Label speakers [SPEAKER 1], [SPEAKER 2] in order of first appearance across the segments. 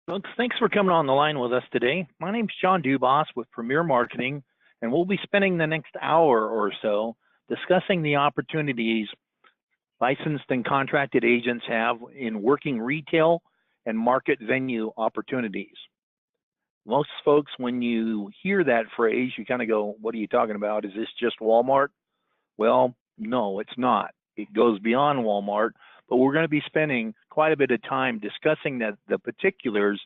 [SPEAKER 1] Folks, thanks for coming on the line with us today. My name's John Dubas with Premier Marketing, and we'll be spending the next hour or so discussing the opportunities licensed and contracted agents have in working retail and market venue opportunities. Most folks, when you hear that phrase, you kind of go, what are you talking about? Is this just Walmart? Well, no, it's not. It goes beyond Walmart, but we're going to be spending quite a bit of time discussing the particulars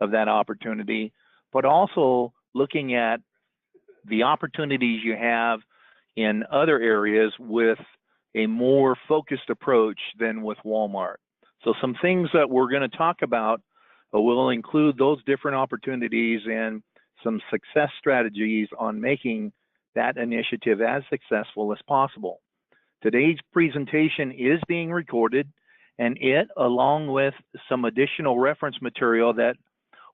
[SPEAKER 1] of that opportunity, but also looking at the opportunities you have in other areas with a more focused approach than with Walmart. So some things that we're going to talk about will include those different opportunities and some success strategies on making that initiative as successful as possible. Today's presentation is being recorded, and it, along with some additional reference material that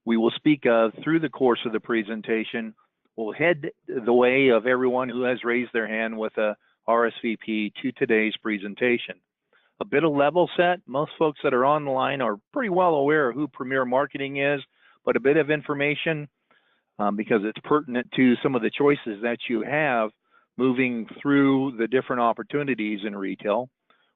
[SPEAKER 1] we will speak of through the course of the presentation, will head the way of everyone who has raised their hand with a RSVP to today's presentation. A bit of level set, most folks that are on the line are pretty well aware of who Premier Marketing is, but a bit of information because it's pertinent to some of the choices that you have moving through the different opportunities in retail.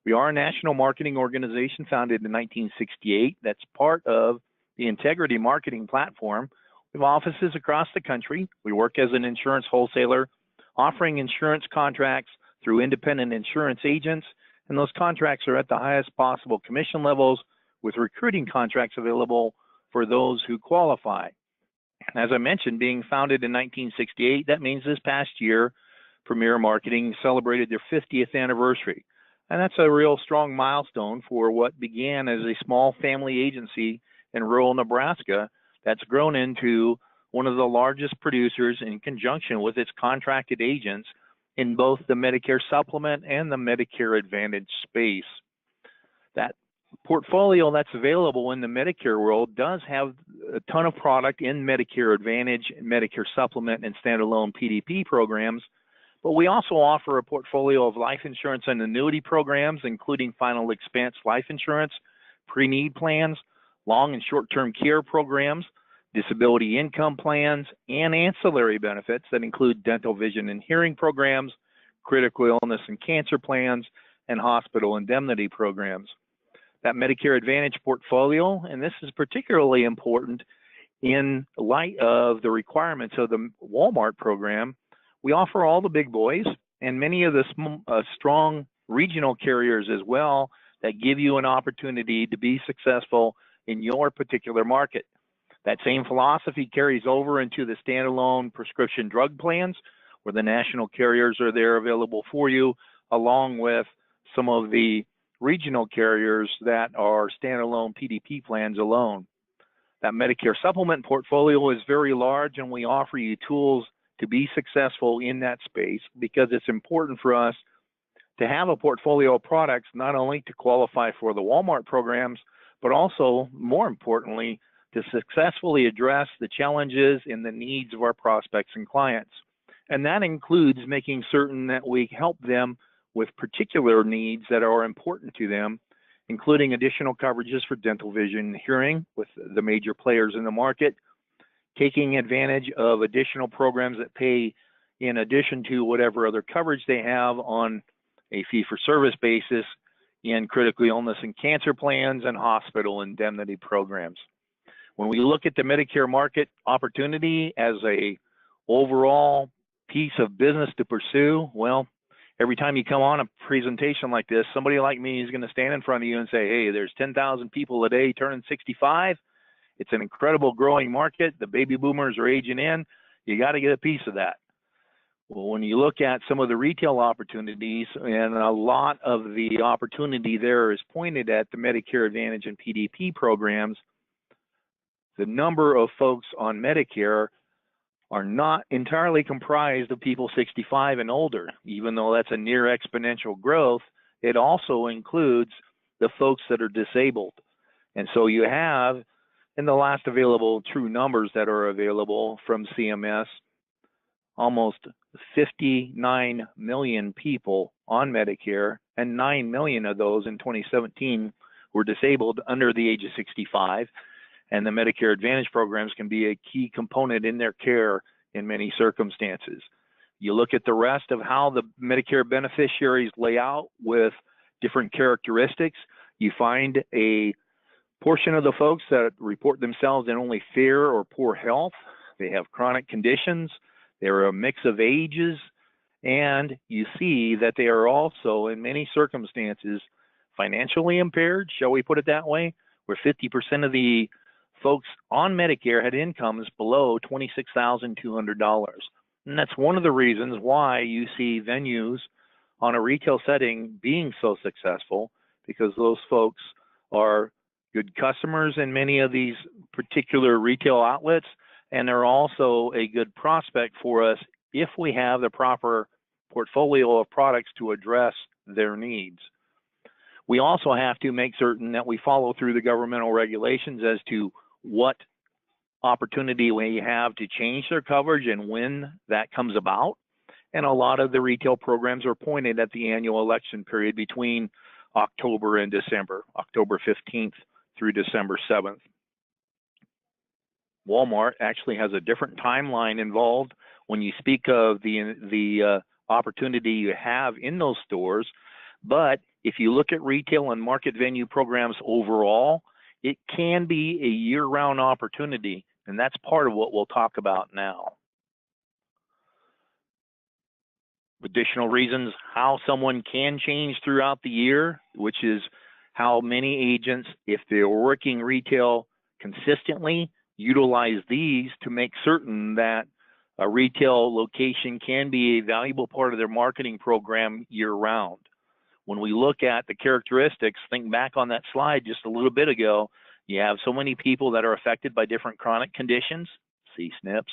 [SPEAKER 1] We are a national marketing organization founded in 1968 that's part of the Integrity Marketing Platform. We have offices across the country. We work as an insurance wholesaler, offering insurance contracts through independent insurance agents, and those contracts are at the highest possible commission levels with recruiting contracts available for those who qualify. As I mentioned, being founded in 1968, that means this past year, Premier Marketing celebrated their 50th anniversary. And that's a real strong milestone for what began as a small family agency in rural Nebraska that's grown into one of the largest producers in conjunction with its contracted agents in both the Medicare Supplement and the Medicare Advantage space. That portfolio that's available in the Medicare world does have a ton of product in Medicare Advantage, Medicare Supplement, and standalone PDP programs, but we also offer a portfolio of life insurance and annuity programs, including final expense life insurance, pre-need plans, long and short-term care programs, disability income plans, and ancillary benefits that include dental, vision, and hearing programs, critical illness and cancer plans, and hospital indemnity programs. That Medicare Advantage portfolio, and this is particularly important in light of the requirements of the Walmart program, we offer all the big boys and many of the strong regional carriers as well that give you an opportunity to be successful in your particular market. That same philosophy carries over into the standalone prescription drug plans, where the national carriers are there available for you, along with some of the regional carriers that are standalone PDP plans alone. That Medicare Supplement portfolio is very large, and we offer you tools to be successful in that space because it's important for us to have a portfolio of products not only to qualify for the Walmart programs, but also, more importantly, to successfully address the challenges and the needs of our prospects and clients. And that includes making certain that we help them with particular needs that are important to them, including additional coverages for dental, vision, and hearing with the major players in the market, taking advantage of additional programs that pay in addition to whatever other coverage they have on a fee-for-service basis in critical illness and cancer plans and hospital indemnity programs. When we look at the Medicare market opportunity as a overall piece of business to pursue, well, every time you come on a presentation like this, somebody like me is going to stand in front of you and say, hey, there's 10,000 people a day turning 65. It's an incredible growing market. The baby boomers are aging in. You got to get a piece of that. Well, when you look at some of the retail opportunities, and a lot of the opportunity there is pointed at the Medicare Advantage and PDP programs, the number of folks on Medicare are not entirely comprised of people 65 and older. Even though that's a near exponential growth, it also includes the folks that are disabled. And so you have, in the last available true numbers that are available from CMS, almost 59 million people on Medicare, and 9 million of those in 2017 were disabled under the age of 65. and the Medicare Advantage programs can be a key component in their care in many circumstances. You look at the rest of how the Medicare beneficiaries lay out with different characteristics, you find a portion of the folks that report themselves in only fair or poor health. They have chronic conditions. They're a mix of ages. And you see that they are also, in many circumstances, financially impaired, shall we put it that way, where 50% of the folks on Medicare had incomes below $26,200. And that's one of the reasons why you see venues on a retail setting being so successful, because those folks are good customers in many of these particular retail outlets, and they're also a good prospect for us if we have the proper portfolio of products to address their needs. We also have to make certain that we follow through the governmental regulations as to what opportunity we have to change their coverage and when that comes about. And a lot of the retail programs are appointed at the annual election period between October and December, October 15th through December 7th. Walmart actually has a different timeline involved when you speak of the opportunity you have in those stores. But if you look at retail and market venue programs overall, it can be a year-round opportunity, and that's part of what we'll talk about now. Additional reasons how someone can change throughout the year, which is how many agents, if they're working retail consistently, utilize these to make certain that a retail location can be a valuable part of their marketing program year-round. When we look at the characteristics, think back on that slide just a little bit ago, you have so many people that are affected by different chronic conditions, C-SNPs.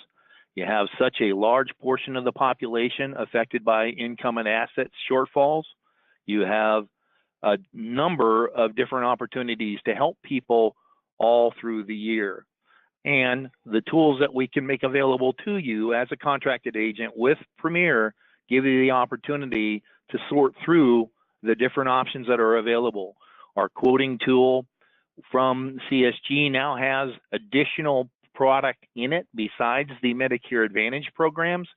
[SPEAKER 1] You have such a large portion of the population affected by income and assets shortfalls. You have a number of different opportunities to help people all through the year. And the tools that we can make available to you as a contracted agent with Premier give you the opportunity to sort through the different options that are available. Our quoting tool from CSG now has additional product in it besides the Medicare Advantage programs.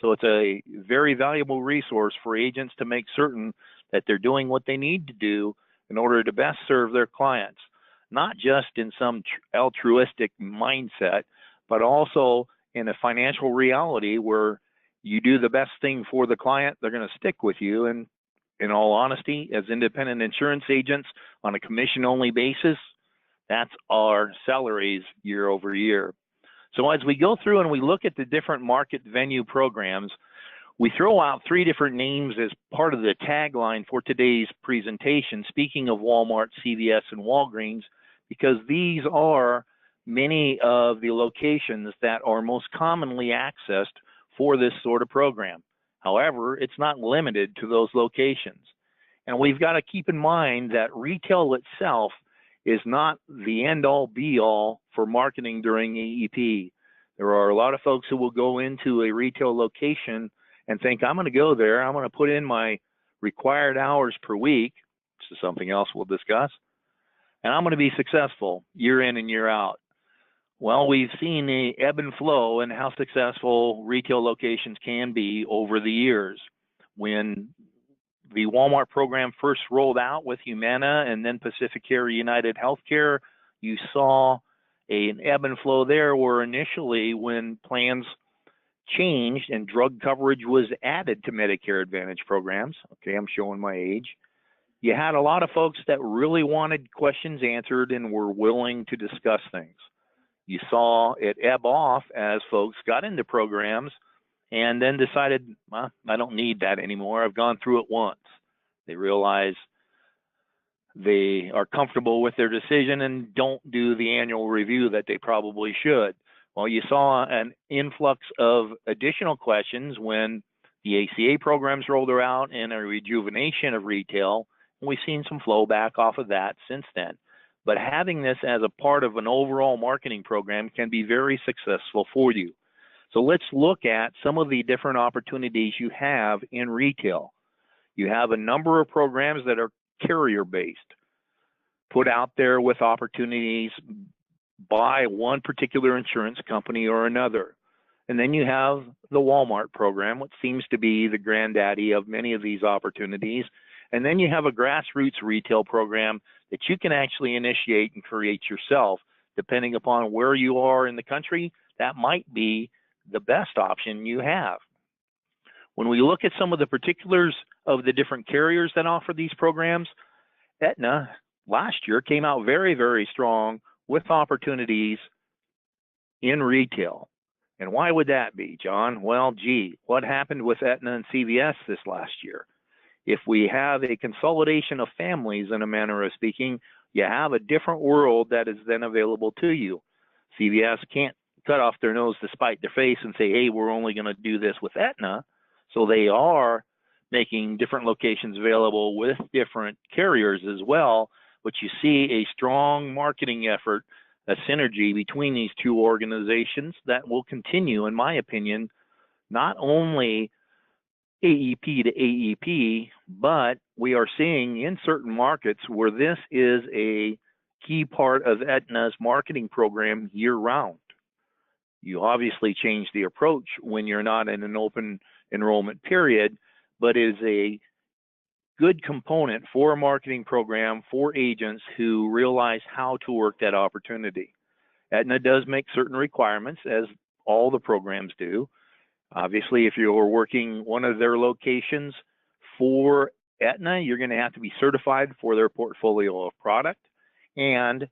[SPEAKER 1] So it's a very valuable resource for agents to make certain that they're doing what they need to do in order to best serve their clients, not just in some altruistic mindset, but also in a financial reality where you do the best thing for the client, they're going to stick with you. And in all honesty, as independent insurance agents on a commission-only basis, that's our salaries year over year. So as we go through and we look at the different market venue programs, we throw out three different names as part of the tagline for today's presentation, speaking of Walmart, CVS, and Walgreens, because these are many of the locations that are most commonly accessed for this sort of program. However, it's not limited to those locations. And we've got to keep in mind that retail itself is not the end-all be-all for marketing during AEP. There are a lot of folks who will go into a retail location and think, I'm going to go there, I'm going to put in my required hours per week, which is something else we'll discuss, and I'm going to be successful year in and year out. Well, we've seen the ebb and flow and how successful retail locations can be over the years. When the Walmart program first rolled out with Humana and then PacifiCare United Healthcare, you saw an ebb and flow there where initially when plans changed and drug coverage was added to Medicare Advantage programs, okay, I'm showing my age, you had a lot of folks that really wanted questions answered and were willing to discuss things. You saw it ebb off as folks got into programs and then decided, well, I don't need that anymore. I've gone through it once. They realize they are comfortable with their decision and don't do the annual review that they probably should. Well, you saw an influx of additional questions when the ACA programs rolled out and a rejuvenation of retail. We've seen some flow back off of that since then. But having this as a part of an overall marketing program can be very successful for you. So let's look at some of the different opportunities you have in retail. You have a number of programs that are carrier-based, put out there with opportunities by one particular insurance company or another. And then you have the Walmart program, which seems to be the granddaddy of many of these opportunities. And then you have a grassroots retail program that you can actually initiate and create yourself. Depending upon where you are in the country, that might be the best option you have. When we look at some of the particulars of the different carriers that offer these programs, Aetna last year came out very, very strong with opportunities in retail. And why would that be, John? Well, gee, what happened with Aetna and CVS this last year? If we have a consolidation of families, in a manner of speaking, you have a different world that is then available to you. CVS can't cut off their nose to spite their face and say, hey, we're only going to do this with Aetna. So they are making different locations available with different carriers as well, but you see a strong marketing effort, a synergy between these two organizations that will continue, in my opinion, not only AEP to AEP, but we are seeing in certain markets where this is a key part of Aetna's marketing program year-round. You obviously change the approach when you're not in an open enrollment period, but is a good component for a marketing program for agents who realize how to work that opportunity. Aetna does make certain requirements, as all the programs do. Obviously, if you're working one of their locations for Aetna, you're going to have to be certified for their portfolio of product. And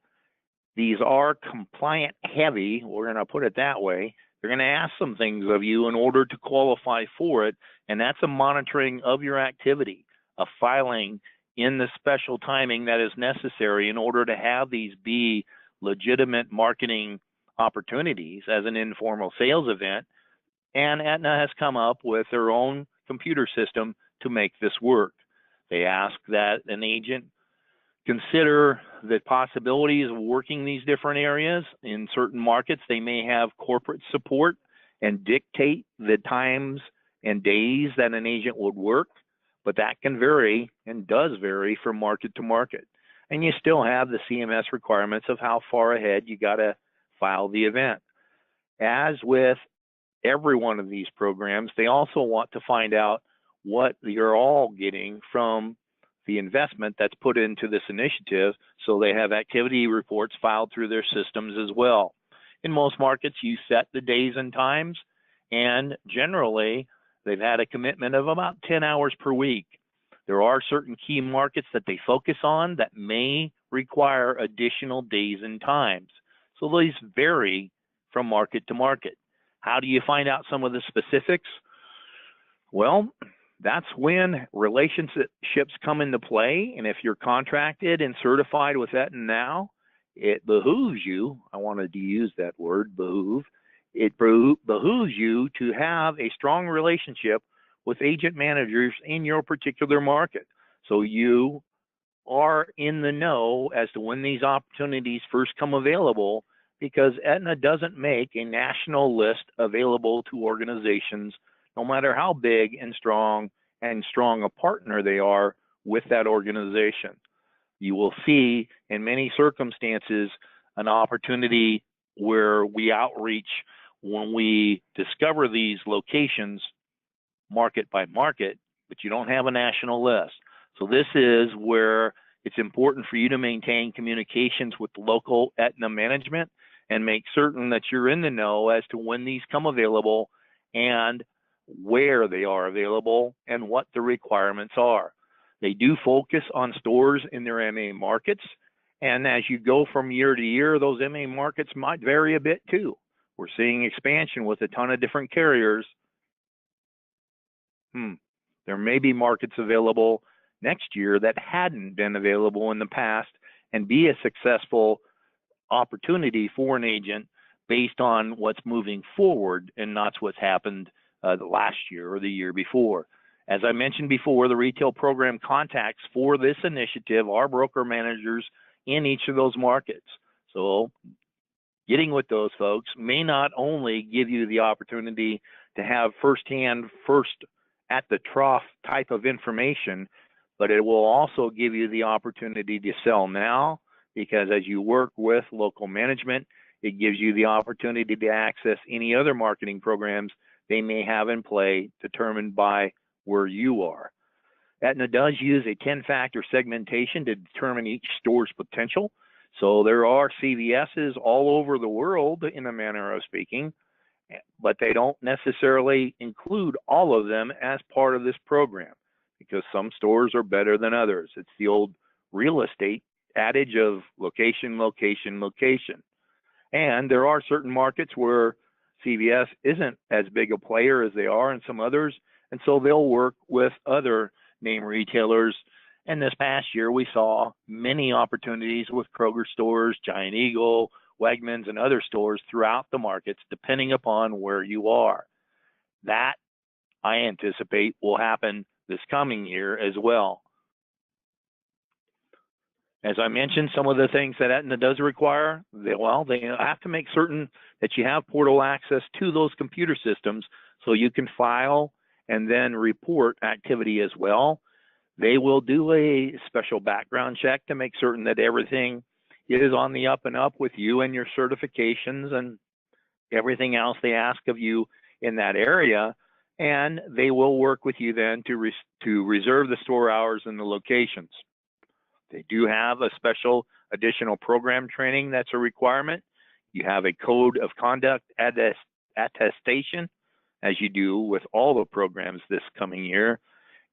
[SPEAKER 1] these are compliant heavy, we're going to put it that way. They're going to ask some things of you in order to qualify for it, and that's a monitoring of your activity, a filing in the special timing that is necessary in order to have these be legitimate marketing opportunities as an informal sales event. And Aetna has come up with their own computer system to make this work. They ask that an agent consider the possibilities of working these different areas. In certain markets, they may have corporate support and dictate the times and days that an agent would work, but that can vary and does vary from market to market. And you still have the CMS requirements of how far ahead you got to file the event. As with every one of these programs, they also want to find out what you're all getting from the investment that's put into this initiative, so they have activity reports filed through their systems as well. In most markets, you set the days and times, and generally, they've had a commitment of about 10 hours per week. There are certain key markets that they focus on that may require additional days and times. So these vary from market to market. How do you find out some of the specifics? Well, that's when relationships come into play. And if you're contracted and certified with Aetna now, it behooves you, I wanted to use that word, behoove, it behooves you to have a strong relationship with agent managers in your particular market. So you are in the know as to when these opportunities first come available, because Aetna doesn't make a national list available to organizations, no matter how big and strong a partner they are with that organization. You will see in many circumstances an opportunity where we outreach when we discover these locations market by market, but you don't have a national list. So this is where it's important for you to maintain communications with local Aetna management and make certain that you're in the know as to when these come available and where they are available and what the requirements are. They do focus on stores in their MA markets, and as you go from year to year, those MA markets might vary a bit too. We're seeing expansion with a ton of different carriers. There may be markets available next year that hadn't been available in the past and be a successful opportunity for an agent based on what's moving forward and not what's happened the last year or the year before. As I mentioned before, the retail program contacts for this initiative are broker managers in each of those markets. So getting with those folks may not only give you the opportunity to have firsthand, first at the trough type of information, but it will also give you the opportunity to sell now, because as you work with local management, it gives you the opportunity to access any other marketing programs they may have in play determined by where you are. Aetna does use a 10-factor segmentation to determine each store's potential. So there are CVSs all over the world, in a manner of speaking, but they don't necessarily include all of them as part of this program because some stores are better than others. It's the old real estate adage of location, location, location. And there are certain markets where CVS isn't as big a player as they are in some others, and so they'll work with other name retailers. And this past year, we saw many opportunities with Kroger stores, Giant Eagle, Wegmans, and other stores throughout the markets, depending upon where you are. That, I anticipate, will happen this coming year as well. As I mentioned, some of the things that Aetna does require, they have to make certain that you have portal access to those computer systems so you can file and then report activity as well. They will do a special background check to make certain that everything is on the up and up with you and your certifications and everything else they ask of you in that area. And they will work with you then to reserve the store hours and the locations. They do have a special additional program training that's a requirement. You have a code of conduct attestation, as you do with all the programs this coming year.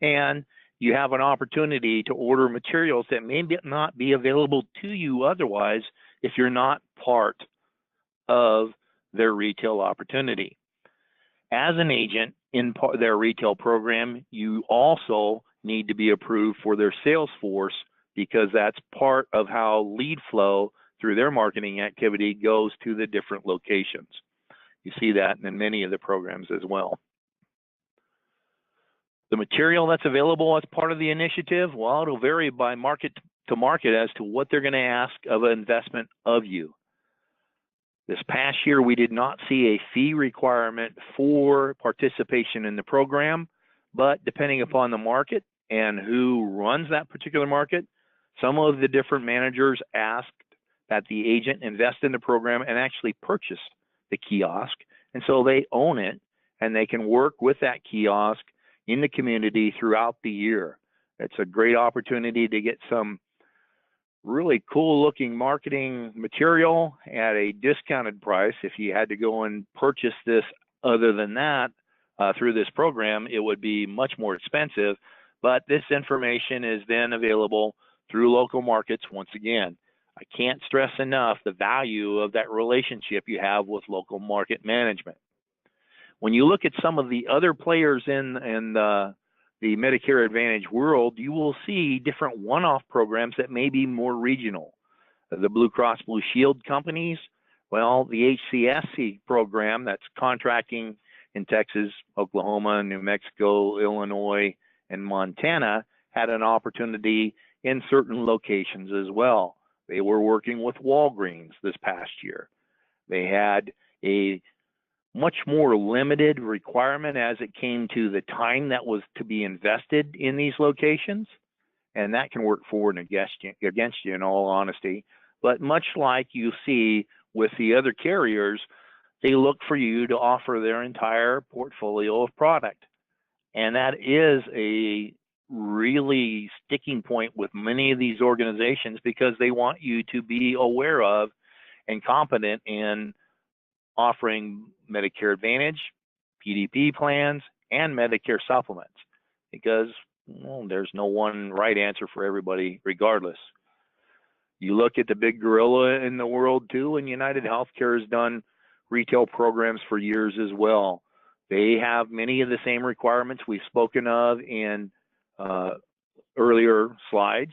[SPEAKER 1] And you have an opportunity to order materials that may not be available to you otherwise if you're not part of their retail opportunity. As an agent in their retail program, you also need to be approved for their sales force because that's part of how lead flow through their marketing activity goes to the different locations. You see that in many of the programs as well. The material that's available as part of the initiative, well, it'll vary by market to market as to what they're going to ask of an investment of you. This past year, we did not see a fee requirement for participation in the program, but depending upon the market and who runs that particular market, some of the different managers asked that the agent invest in the program and actually purchase the kiosk. And so they own it and they can work with that kiosk in the community throughout the year. It's a great opportunity to get some really cool looking marketing material at a discounted price. If you had to go and purchase this other than that through this program, it would be much more expensive. But this information is then available through local markets. Once again, I can't stress enough the value of that relationship you have with local market management. When you look at some of the other players in the Medicare Advantage world, you will see different one-off programs that may be more regional. The Blue Cross Blue Shield companies, well, the HCSC program that's contracting in Texas, Oklahoma, New Mexico, Illinois, and Montana had an opportunity in certain locations as well. They were working with Walgreens this past year. They had a much more limited requirement as it came to the time that was to be invested in these locations, and that can work forward and against you in all honesty. But much like you see with the other carriers, they look for you to offer their entire portfolio of product. And that is a really sticking point with many of these organizations because they want you to be aware of and competent in offering Medicare Advantage, PDP plans, and Medicare supplements because there's no one right answer for everybody regardless. You look at the big gorilla in the world too, and United Healthcare has done retail programs for years as well. They have many of the same requirements we've spoken of in earlier slides.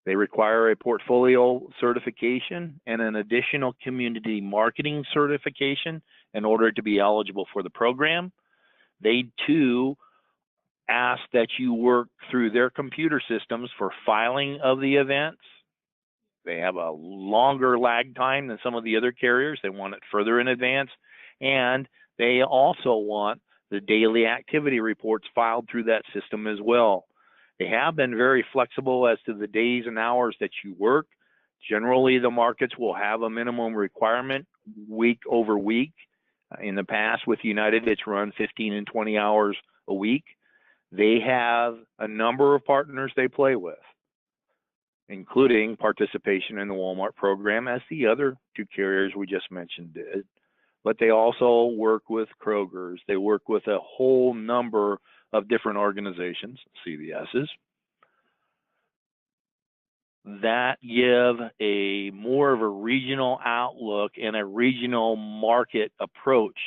[SPEAKER 1] They require a portfolio certification and an additional community marketing certification in order to be eligible for the program. They too ask that you work through their computer systems for filing of the events. They have a longer lag time than some of the other carriers. They want it further in advance. And they also want the daily activity reports filed through that system as well. They have been very flexible as to the days and hours that you work Generally, the markets will have a minimum requirement week over week. In the past with United, it's run 15 and 20 hours a week. They have a number of partners they play with, including participation in the Walmart program, as the other two carriers we just mentioned did. But they also work with Kroger's. They work with a whole number of different organizations, CVS's, that give a more of a regional outlook and a regional market approach,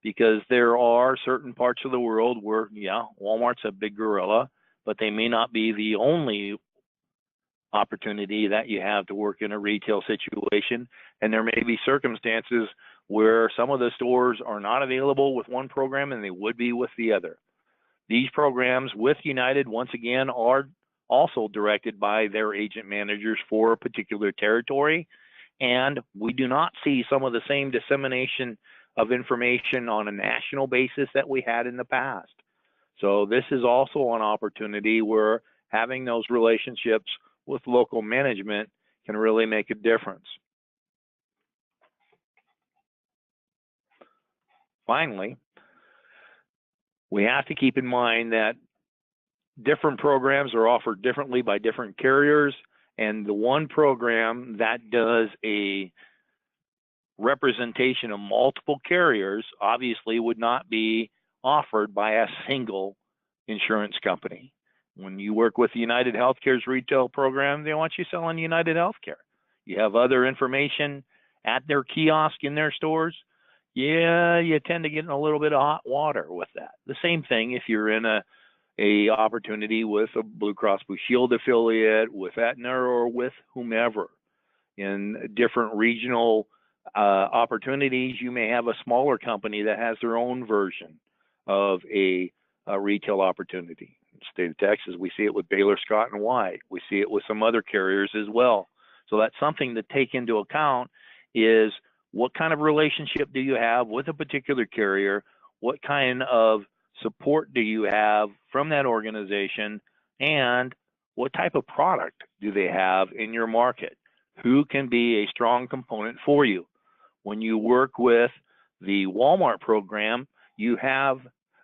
[SPEAKER 1] because there are certain parts of the world where, yeah, Walmart's a big gorilla, but they may not be the only opportunity that you have to work in a retail situation. And there may be circumstances where some of the stores are not available with one program and they would be with the other. These programs with United, once again, are also directed by their agent managers for a particular territory. And we do not see some of the same dissemination of information on a national basis that we had in the past. So this is also an opportunity where having those relationships with local management can really make a difference. Finally, we have to keep in mind that different programs are offered differently by different carriers, and the one program that does a representation of multiple carriers obviously would not be offered by a single insurance company. When you work with United Healthcare's retail program, they want you selling United Healthcare. You have other information at their kiosk in their stores, yeah, you tend to get in a little bit of hot water with that. The same thing if you're in a opportunity with a Blue Cross Blue Shield affiliate, with Aetna, or with whomever. In different regional opportunities, you may have a smaller company that has their own version of a retail opportunity. In the state of Texas, we see it with Baylor, Scott & White. We see it with some other carriers as well. So that's something to take into account, is what kind of relationship do you have with a particular carrier? What kind of support do you have from that organization? And what type of product do they have in your market? Who can be a strong component for you? When you work with the Walmart program, you have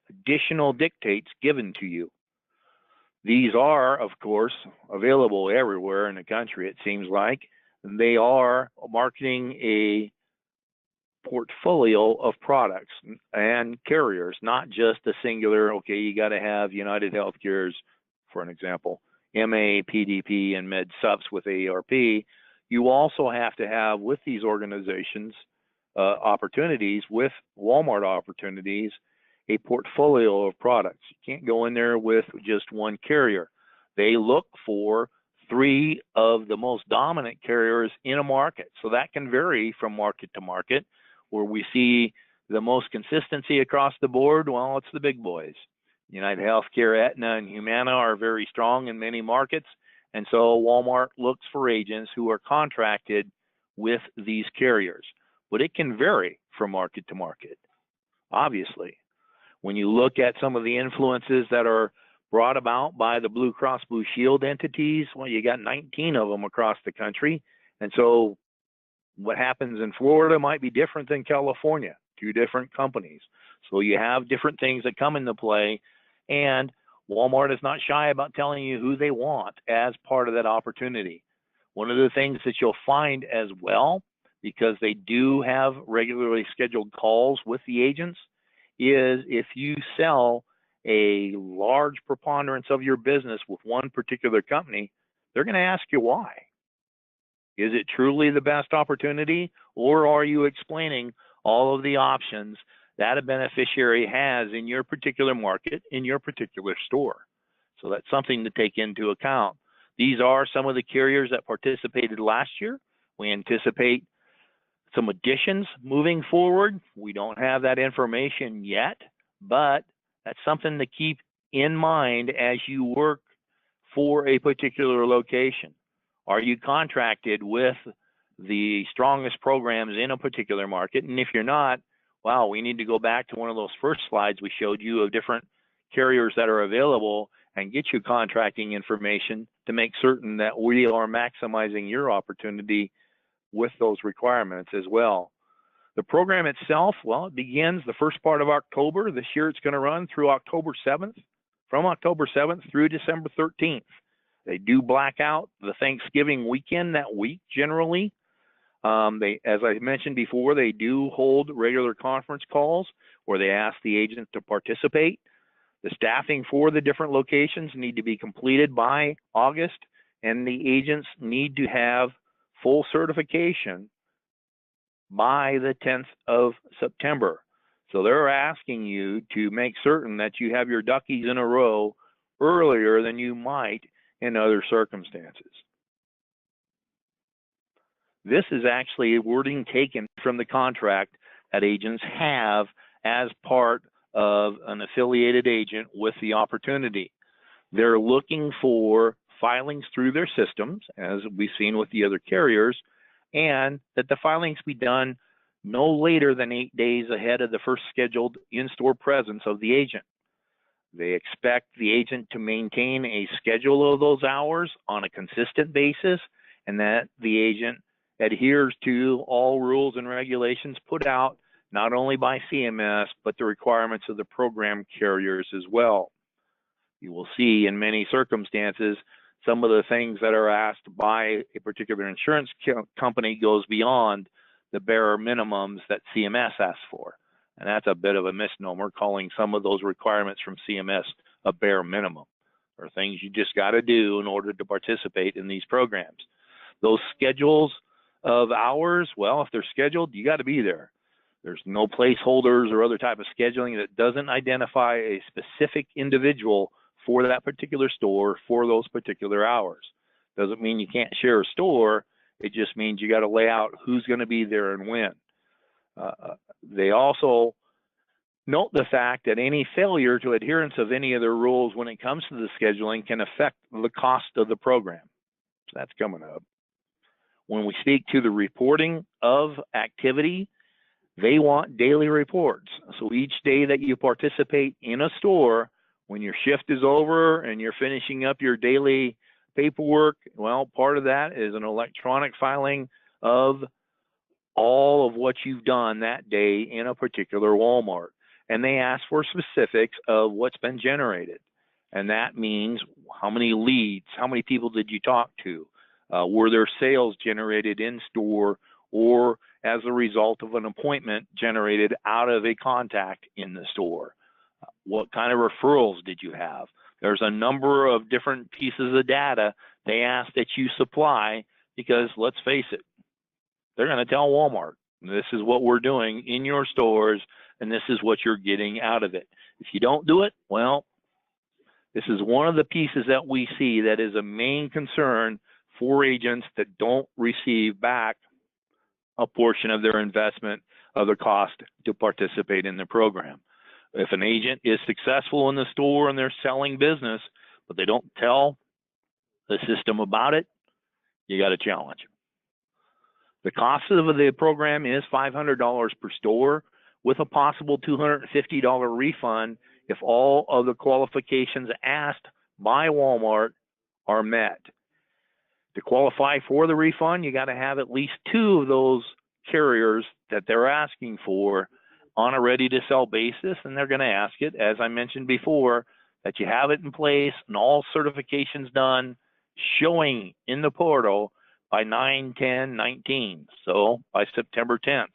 [SPEAKER 1] additional dictates given to you. These are, of course, available everywhere in the country, it seems like. They are marketing a portfolio of products and carriers, not just a singular, okay, you got to have United Healthcare's, for an example, MA, PDP, and Med Sups with AARP. You also have to have with these organizations opportunities, with Walmart opportunities, a portfolio of products. You can't go in there with just one carrier. They look for 3 of the most dominant carriers in a market. So that can vary from market to market. Where we see the most consistency across the board, well, it's the big boys. United Healthcare, Aetna, and Humana are very strong in many markets. And so Walmart looks for agents who are contracted with these carriers. But it can vary from market to market, obviously. When you look at some of the influences that are brought about by the Blue Cross Blue Shield entities, well, you got 19 of them across the country. And so what happens in Florida might be different than California, 2 different companies. So you have different things that come into play, and Walmart is not shy about telling you who they want as part of that opportunity. One of the things that you'll find as well, because they do have regularly scheduled calls with the agents, is if you sell a large preponderance of your business with one particular company, they're going to ask you why. Is it truly the best opportunity, or are you explaining all of the options that a beneficiary has in your particular market, in your particular store? So that's something to take into account. These are some of the carriers that participated last year. We anticipate some additions moving forward. We don't have that information yet, but that's something to keep in mind as you work for a particular location. Are you contracted with the strongest programs in a particular market? And if you're not, wow, we need to go back to one of those first slides we showed you of different carriers that are available and get you contracting information to make certain that we are maximizing your opportunity with those requirements as well. The program itself, well, it begins the first part of October. This year it's going to run through October 7th, from October 7th through December 13th. They do black out the Thanksgiving weekend that week generally. As I mentioned before, they do hold regular conference calls where they ask the agent to participate. The staffing for the different locations need to be completed by August, and the agents need to have full certification by the 10th of September. So they're asking you to make certain that you have your duckies in a row earlier than you might in other circumstances. This is actually wording taken from the contract that agents have as part of an affiliated agent with the opportunity. They're looking for filings through their systems, as we've seen with the other carriers, and that the filings be done no later than 8 days ahead of the first scheduled in-store presence of the agent. They expect the agent to maintain a schedule of those hours on a consistent basis, and that the agent adheres to all rules and regulations put out not only by CMS, but the requirements of the program carriers as well. You will see in many circumstances, some of the things that are asked by a particular insurance company goes beyond the bare minimums that CMS asks for. And that's a bit of a misnomer, calling some of those requirements from CMS a bare minimum, or things you just got to do in order to participate in these programs. Those schedules of hours, well, if they're scheduled, you got to be there. There's no placeholders or other type of scheduling that doesn't identify a specific individual for that particular store for those particular hours. Doesn't mean you can't share a store. It just means you got to lay out who's going to be there and when. They also note the fact that any failure to adherence of any of their rules when it comes to the scheduling can affect the cost of the program. So that's coming up. When we speak to the reporting of activity, they want daily reports. So each day that you participate in a store, when your shift is over and you're finishing up your daily paperwork, well, part of that is an electronic filing of all of what you've done that day in a particular Walmart. And they ask for specifics of what's been generated. And that means how many leads, how many people did you talk to? Were there sales generated in store or as a result of an appointment generated out of a contact in the store? What kind of referrals did you have? There's a number of different pieces of data they ask that you supply because, let's face it, they're going to tell Walmart, this is what we're doing in your stores and this is what you're getting out of it. If you don't do it, well, this is one of the pieces that we see that is a main concern for agents that don't receive back a portion of their investment of the cost to participate in the program. If an agent is successful in the store and they're selling business, but they don't tell the system about it, you got a challenge. The cost of the program is $500 per store with a possible $250 refund if all of the qualifications asked by Walmart are met. To qualify for the refund, you got to have at least 2 of those carriers that they're asking for on a ready-to-sell basis, and they're going to ask it, as I mentioned before, that you have it in place and all certifications done, showing in the portal by 9/10/19, so by September 10th.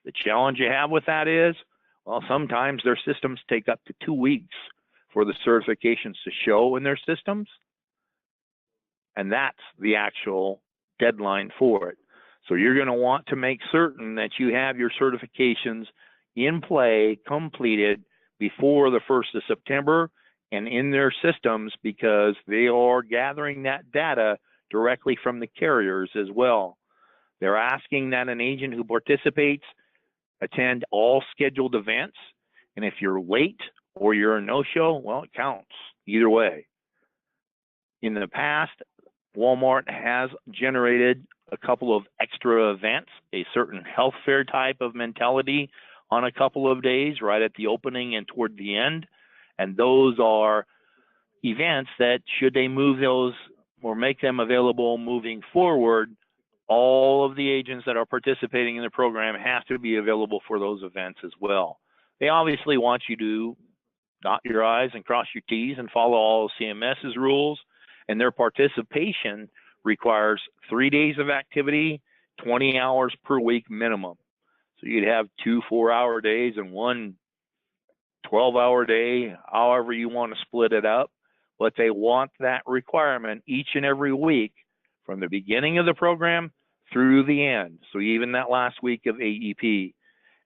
[SPEAKER 1] The challenge you have with that is, well, sometimes their systems take up to 2 weeks for the certifications to show in their systems, and that's the actual deadline for it. So you're going to want to make certain that you have your certifications in play, completed before the 1st of September and in their systems, because they are gathering that data directly from the carriers as well. They're asking that an agent who participates attend all scheduled events, and if you're late or you're a no-show, well, it counts either way. In the past, Walmart has generated a couple of extra events, a certain health fair type of mentality on a couple of days right at the opening and toward the end, and those are events that should they move those or make them available moving forward, all of the agents that are participating in the program have to be available for those events as well. They obviously want you to dot your I's and cross your T's and follow all of CMS's rules, and their participation requires 3 days of activity, 20 hours per week minimum. So you'd have 2 4-hour days and 1 12-hour day, however you want to split it up. But they want that requirement each and every week from the beginning of the program through the end. So even that last week of AEP.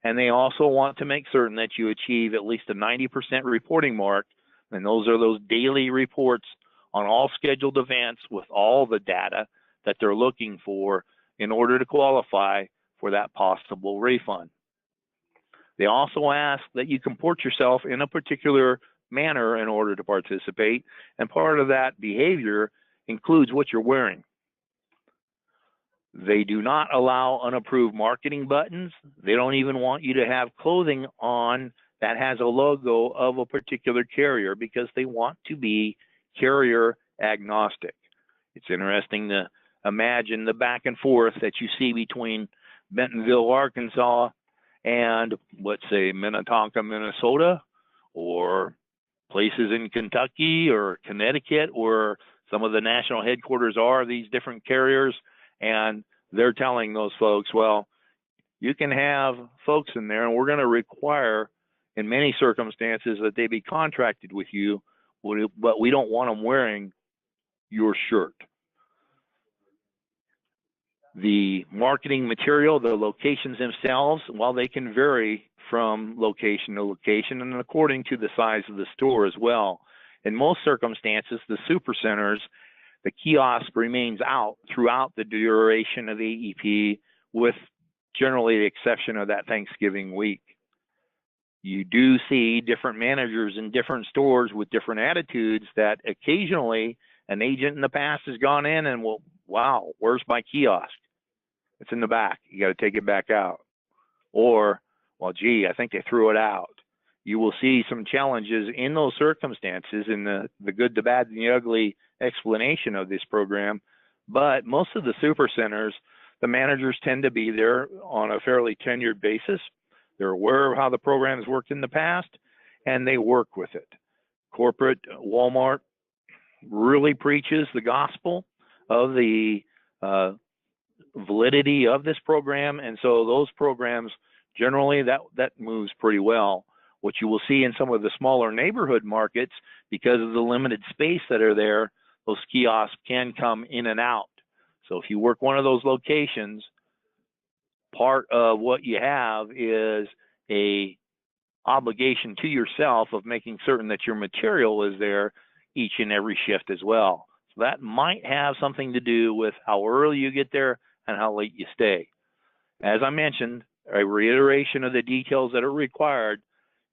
[SPEAKER 1] And they also want to make certain that you achieve at least a 90% reporting mark. And those are those daily reports on all scheduled events with all the data that they're looking for in order to qualify for that possible refund. They also ask that you comport yourself in a particular manner in order to participate, and part of that behavior includes what you're wearing. They do not allow unapproved marketing buttons. They don't even want you to have clothing on that has a logo of a particular carrier because they want to be carrier agnostic. It's interesting to imagine the back and forth that you see between Bentonville, Arkansas, and let's say Minnetonka, Minnesota, or places in Kentucky or Connecticut where some of the national headquarters are these different carriers, and they're telling those folks, well, you can have folks in there and we're going to require in many circumstances that they be contracted with you, but we don't want them wearing your shirt. The marketing material, the locations themselves, while they can vary from location to location and according to the size of the store as well. In most circumstances, the supercenters, the kiosk remains out throughout the duration of AEP, with generally the exception of that Thanksgiving week. You do see different managers in different stores with different attitudes that occasionally an agent in the past has gone in and, well, wow, where's my kiosk? It's in the back. You got to take it back out. Or, well, gee, I think they threw it out. You will see some challenges in those circumstances in the good, the bad, and the ugly explanation of this program. But most of the super centers, the managers tend to be there on a fairly tenured basis. They're aware of how the program has worked in the past, and they work with it. Corporate Walmart really preaches the gospel of the validity of this program, and so those programs generally that moves pretty well. What you will see in some of the smaller neighborhood markets, because of the limited space that are there, those kiosks can come in and out. So if you work one of those locations, part of what you have is a obligation to yourself of making certain that your material is there each and every shift as well. So that might have something to do with how early you get there and how late you stay. As I mentioned, a reiteration of the details that are required.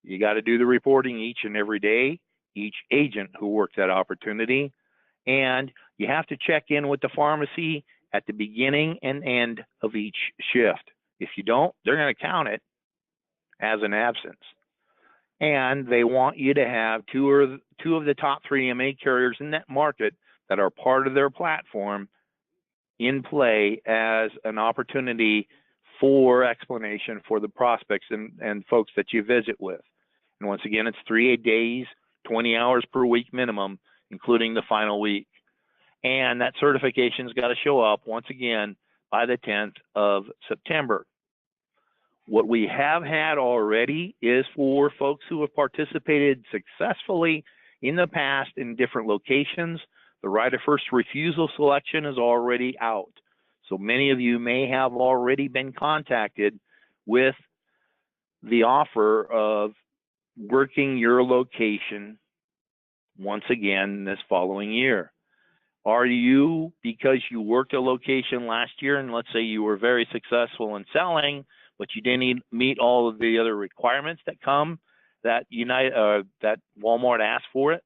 [SPEAKER 1] You got to do the reporting each and every day, each agent who works that opportunity, and you have to check in with the pharmacy at the beginning and end of each shift. If you don't, they're going to count it as an absence. And they want you to have two of the top 3 MA carriers in that market that are part of their platform in play as an opportunity for explanation for the prospects and folks that you visit with. And once again, it's 3 days, 20 hours per week minimum, including the final week. And that certification's got to show up once again by the 10th of September. What we have had already is for folks who have participated successfully in the past in different locations, the right of first refusal selection is already out. So many of you may have already been contacted with the offer of working your location once again this following year. Are you, because you worked a location last year and let's say you were very successful in selling, but you didn't meet all of the other requirements that come that that Walmart asked for it?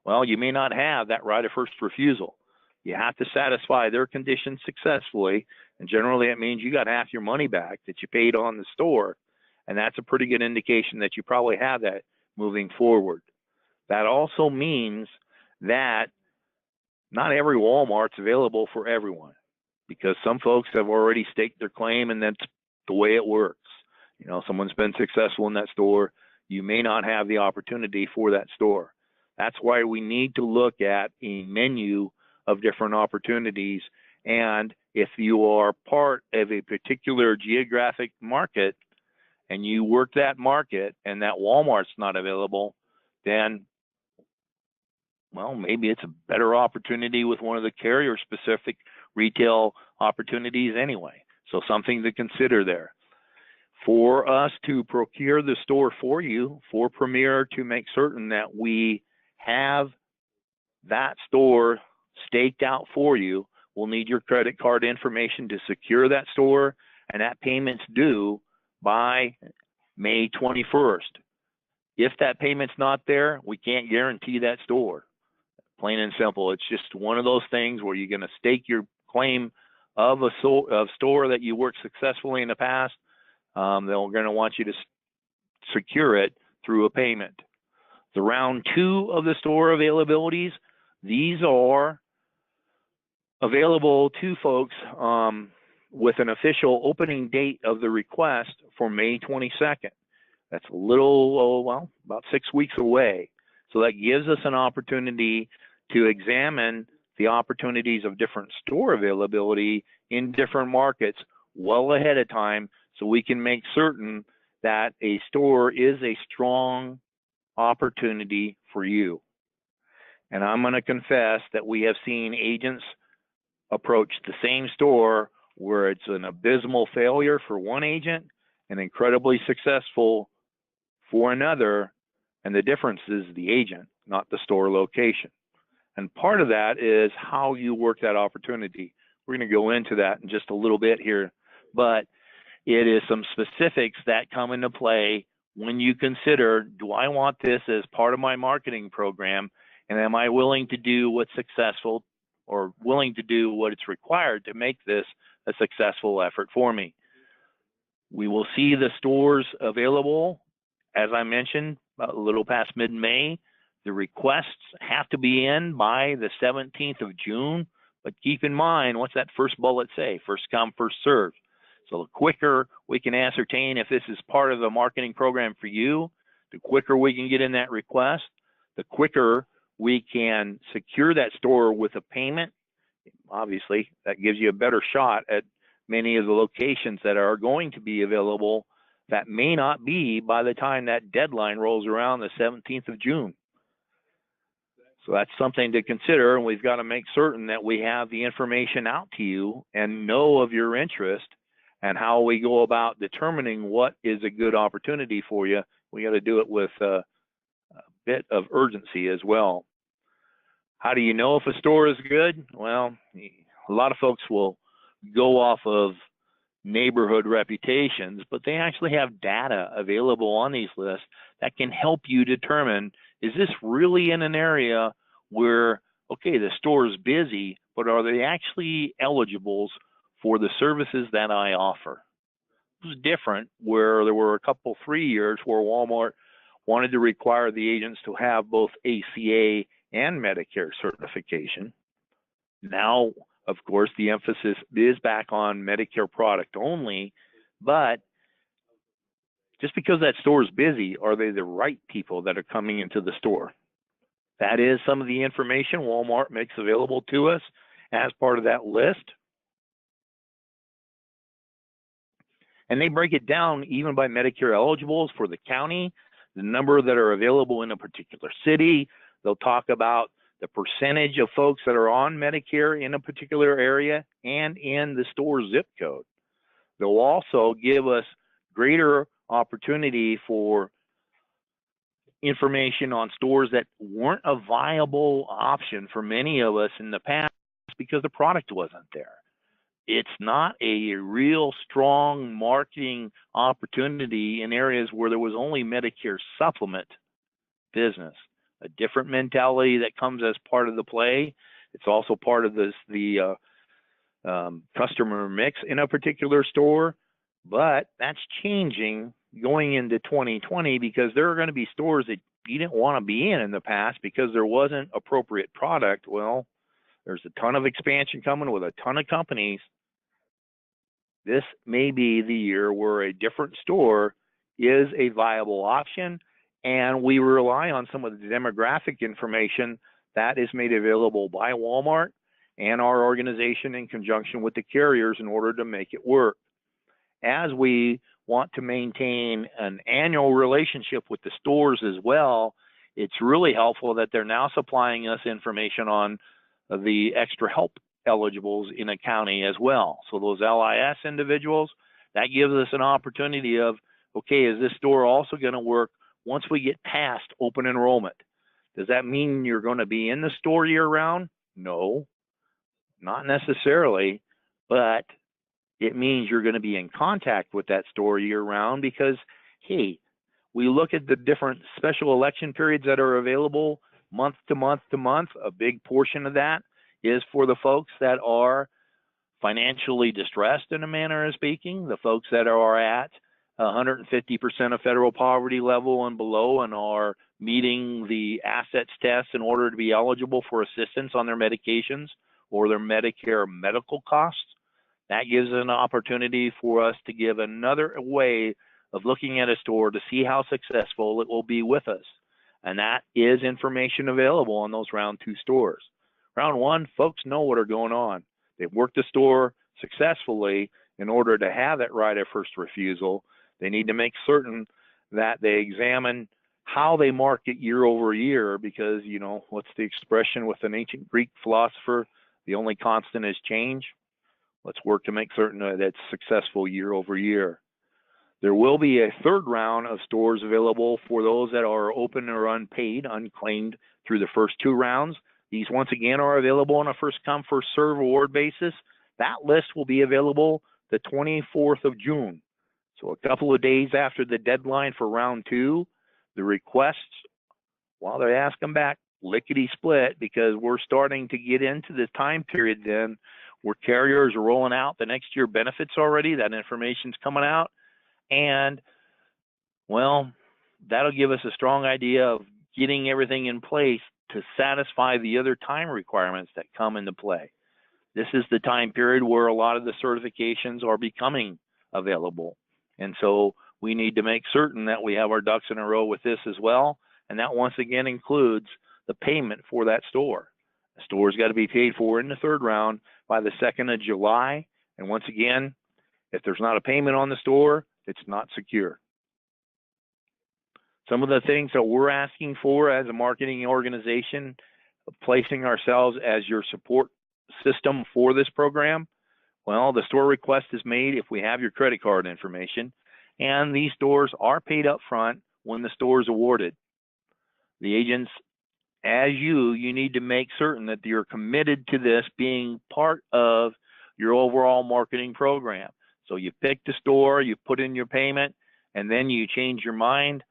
[SPEAKER 1] Well, you may not have that right of first refusal. You have to satisfy their conditions successfully, and generally it means you got half your money back that you paid on the store, and that's a pretty good indication that you probably have that moving forward. That also means that not every Walmart's available for everyone, because some folks have already staked their claim, and that's the way it works. You know, someone's been successful in that store. You may not have the opportunity for that store. That's why we need to look at a menu of different opportunities. And if you are part of a particular geographic market and you work that market and that Walmart's not available, then, well, maybe it's a better opportunity with one of the carrier-specific retail opportunities anyway. So something to consider there. For us to procure the store for you, for Premier to make certain that we have that store staked out for you, we'll need your credit card information to secure that store, and that payment's due by May 21st. If that payment's not there, we can't guarantee that store. Plain and simple. It's just one of those things where you're going to stake your claim of a store that you worked successfully in the past. They're going to want you to secure it through a payment. The round 2 of the store availabilities, these are available to folks with an official opening date of the request for May 22nd. That's a little, well, about 6 weeks away. So that gives us an opportunity to examine the opportunities of different store availability in different markets well ahead of time, so we can make certain that a store is a strong opportunity for you. And I'm going to confess that we have seen agents approach the same store where it's an abysmal failure for one agent and incredibly successful for another, and the difference is the agent, not the store location. And part of that is how you work that opportunity. We're going to go into that in just a little bit here, but it is some specifics that come into play when you consider, do I want this as part of my marketing program, and am I willing to do what's successful or willing to do what it's required to make this a successful effort for me? We will see the stores available, as I mentioned, a little past mid-May. The requests have to be in by the 17th of June, but keep in mind, what's that first bullet say? First come, first served. So the quicker we can ascertain if this is part of the marketing program for you, the quicker we can get in that request, the quicker we can secure that store with a payment. Obviously, that gives you a better shot at many of the locations that are going to be available that may not be by the time that deadline rolls around the 17th of June. So that's something to consider, and we've got to make certain that we have the information out to you and know of your interest and how we go about determining what is a good opportunity for you. We got to do it with a bit of urgency as well. How do you know if a store is good? Well, a lot of folks will go off of neighborhood reputations, but they actually have data available on these lists that can help you determine, is this really in an area where, okay, the store is busy, but are they actually eligibles for the services that I offer? It was different where there were a couple, 3 years where Walmart wanted to require the agents to have both ACA and Medicare certification. Now, of course, the emphasis is back on Medicare product only, but just because that store is busy, are they the right people that are coming into the store? That is some of the information Walmart makes available to us as part of that list. And they break it down even by Medicare eligibles for the county, the number that are available in a particular city. They'll talk about the percentage of folks that are on Medicare in a particular area and in the store zip code. They'll also give us greater opportunity for information on stores that weren't a viable option for many of us in the past because the product wasn't there. It's not a real strong marketing opportunity in areas where there was only Medicare supplement business. A different mentality that comes as part of the play. It's also part of the customer mix in a particular store, but that's changing going into 2020, because there are going to be stores that you didn't want to be in the past because there wasn't appropriate product. Well, there's a ton of expansion coming with a ton of companies. This may be the year where a different store is a viable option, and we rely on some of the demographic information that is made available by Walmart and our organization in conjunction with the carriers in order to make it work. As we want to maintain an annual relationship with the stores as well, it's really helpful that they're now supplying us information on the extra help eligibles in a county as well. So those LIS individuals, that gives us an opportunity of, okay, is this store also going to work once we get past open enrollment? Does that mean you're going to be in the store year round? No, not necessarily, but it means you're going to be in contact with that store year round because, hey, we look at the different special election periods that are available month to month to month. A big portion of that is for the folks that are financially distressed, in a manner of speaking, the folks that are at 150% of federal poverty level and below and are meeting the assets test in order to be eligible for assistance on their medications or their Medicare medical costs. That gives an opportunity for us to give another way of looking at a store to see how successful it will be with us. And that is information available on those round 2 stores. Round 1, folks know what are going on. They've worked the store successfully in order to have that right of first refusal. They need to make certain that they examine how they market year over year because, you know, what's the expression with an ancient Greek philosopher? The only constant is change. Let's work to make certain that it's successful year over year. There will be a third round of stores available for those that are open or unpaid, unclaimed through the first 2 rounds. These, once again, are available on a first-come, first-served award basis. That list will be available the 24th of June. So a couple of days after the deadline for round 2, the requests, while they ask them back, lickety-split, because we're starting to get into the time period then where carriers are rolling out the next year benefits already. That information's coming out. And, well, that'll give us a strong idea of getting everything in place to satisfy the other time requirements that come into play. This is the time period where a lot of the certifications are becoming available. And so we need to make certain that we have our ducks in a row with this as well. And that once again includes the payment for that store. The store's got to be paid for in the third round by the 2nd of July. And once again, if there's not a payment on the store, it's not secure. Some of the things that we're asking for as a marketing organization, placing ourselves as your support system for this program, well, the store request is made if we have your credit card information, and these stores are paid up front when the store is awarded. The agents, as you need to make certain that you're committed to this being part of your overall marketing program. So you pick the store, you put in your payment, and then you change your mind.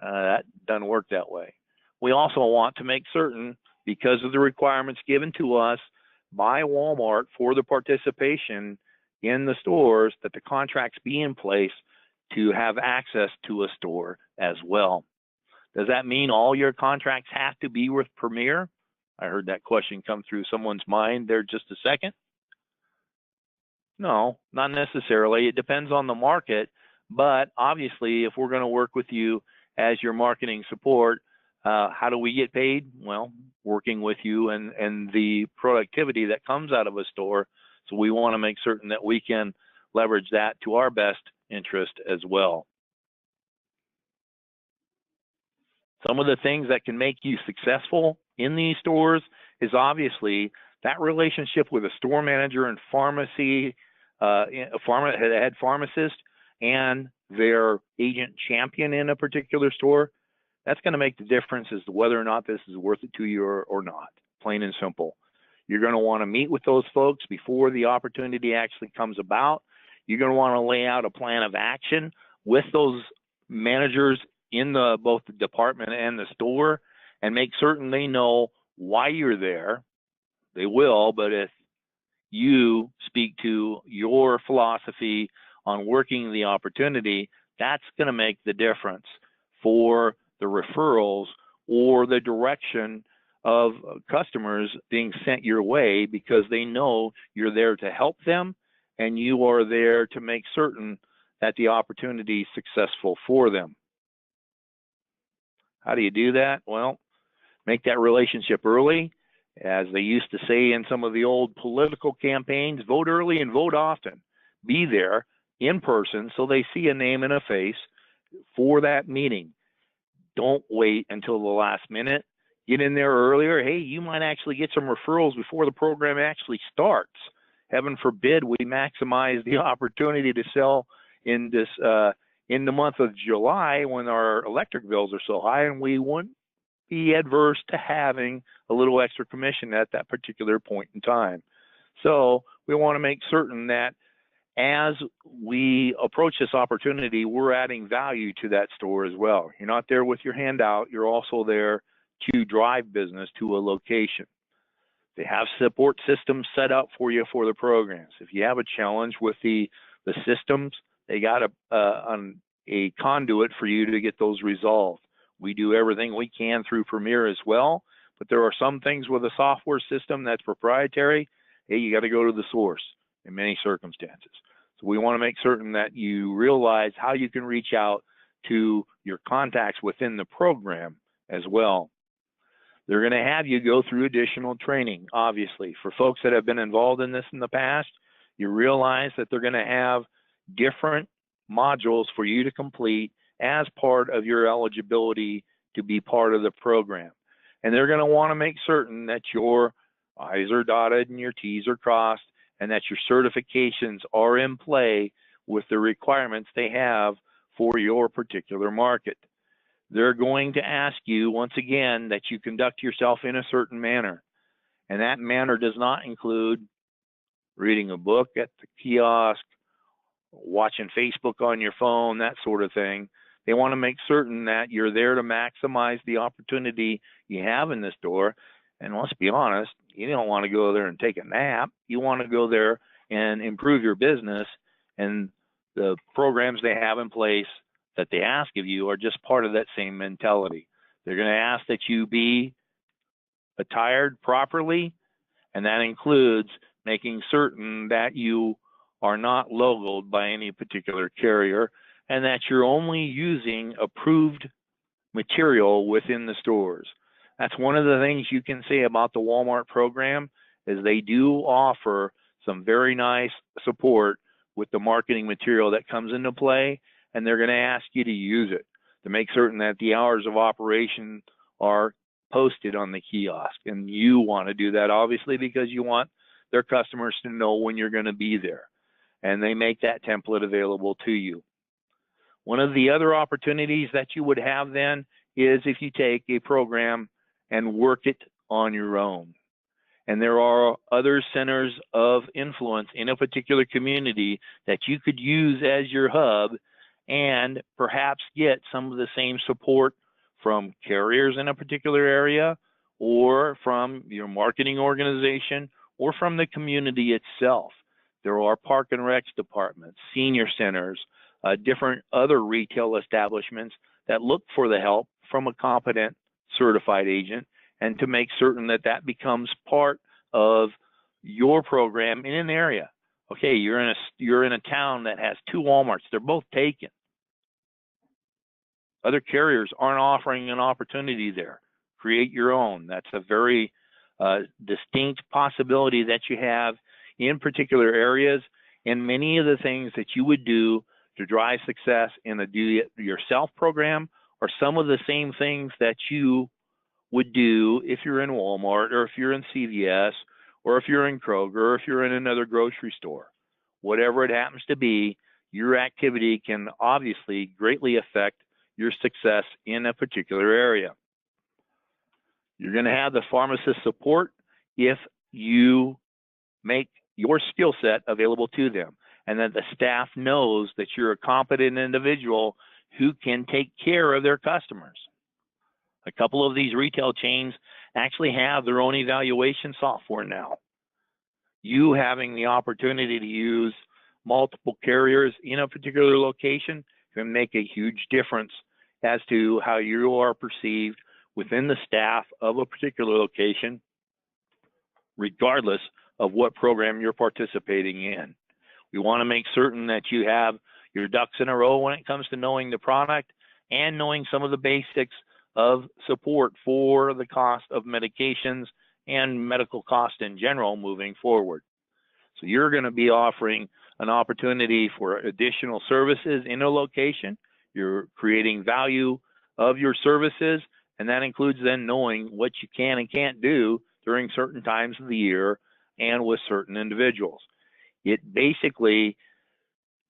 [SPEAKER 1] That doesn't work that way. We also want to make certain, because of the requirements given to us by Walmart for the participation in the stores, that the contracts be in place to have access to a store as well. Does that mean all your contracts have to be with Premier? I heard that question come through someone's mind there just a second. No, not necessarily. It depends on the market, but obviously if we're going to work with you as your marketing support, how do we get paid? Well, working with you and the productivity that comes out of a store. So we want to make certain that we can leverage that to our best interest as well. Some of the things that can make you successful in these stores is obviously that relationship with a store manager and pharmacy, head pharmacist, and their agent champion in a particular store. That's going to make the difference as to whether or not this is worth it to you or not, plain and simple. You're going to want to meet with those folks before the opportunity actually comes about. You're going to want to lay out a plan of action with those managers in both the department and the store and make certain they know why you're there. They will, but if you speak to your philosophy on working the opportunity, That's going to make the difference for the referrals or the direction of customers being sent your way, because they know you're there to help them and you are there to make certain that the opportunity is successful for them. How do you do that? Well, make that relationship early. As they used to say in some of the old political campaigns, vote early and vote often. Be there in person so they see a name and a face for that meeting. Don't wait until the last minute. Get in there earlier. Hey, you might actually get some referrals before the program actually starts. Heaven forbid we maximize the opportunity to sell in this in the month of July when our electric bills are so high, and we wouldn't be adverse to having a little extra commission at that particular point in time. So we want to make certain that as we approach this opportunity, we're adding value to that store as well. You're not there with your hand out. You're also there to drive business to a location. They have support systems set up for you for the programs. If you have a challenge with the systems, they got a conduit for you to get those resolved. We do everything we can through Premier as well, but there are some things with a software system that's proprietary. Hey, you got to go to the source in many circumstances. So we want to make certain that you realize how you can reach out to your contacts within the program as well. They're going to have you go through additional training, obviously. For folks that have been involved in this in the past, you realize that they're going to have different modules for you to complete as part of your eligibility to be part of the program. And they're going to want to make certain that your I's are dotted and your T's are crossed, and that your certifications are in play with the requirements they have for your particular market. They're going to ask you, once again, that you conduct yourself in a certain manner. And that manner does not include reading a book at the kiosk, watching Facebook on your phone, that sort of thing. They want to make certain that you're there to maximize the opportunity you have in this store. And let's be honest, you don't want to go there and take a nap. You want to go there and improve your business. And the programs they have in place that they ask of you are just part of that same mentality. They're going to ask that you be attired properly, and that includes making certain that you are not logoed by any particular carrier, and that you're only using approved material within the stores. That's one of the things you can say about the Walmart program, is they do offer some very nice support with the marketing material that comes into play, and they're going to ask you to use it to make certain that the hours of operation are posted on the kiosk. And you want to do that, obviously, because you want their customers to know when you're going to be there. And they make that template available to you. One of the other opportunities that you would have then is if you take a program and work it on your own. And there are other centers of influence in a particular community that you could use as your hub and perhaps get some of the same support from carriers in a particular area, or from your marketing organization, or from the community itself. There are park and recs departments, senior centers, different other retail establishments that look for the help from a competent certified agent, and to make certain that that becomes part of your program in an area. Okay, you're in a town that has 2 Walmarts. They're both taken. Other carriers aren't offering an opportunity there. Create your own. That's a very distinct possibility that you have in particular areas, and many of the things that you would do to drive success in a do-it-yourself program are some of the same things that you would do if you're in Walmart, or if you're in CVS, or if you're in Kroger, or if you're in another grocery store. Whatever it happens to be, your activity can obviously greatly affect your success in a particular area. You're going to have the pharmacist support if you make your skill set available to them, and that the staff knows that you're a competent individual who can take care of their customers. A couple of these retail chains actually have their own evaluation software now. You having the opportunity to use multiple carriers in a particular location can make a huge difference as to how you are perceived within the staff of a particular location, regardless of what program you're participating in. We want to make certain that you have your ducks in a row when it comes to knowing the product and knowing some of the basics of support for the cost of medications and medical cost in general moving forward. So you're going to be offering an opportunity for additional services in a location. You're creating value of your services, and that includes then knowing what you can and can't do during certain times of the year and with certain individuals. It basically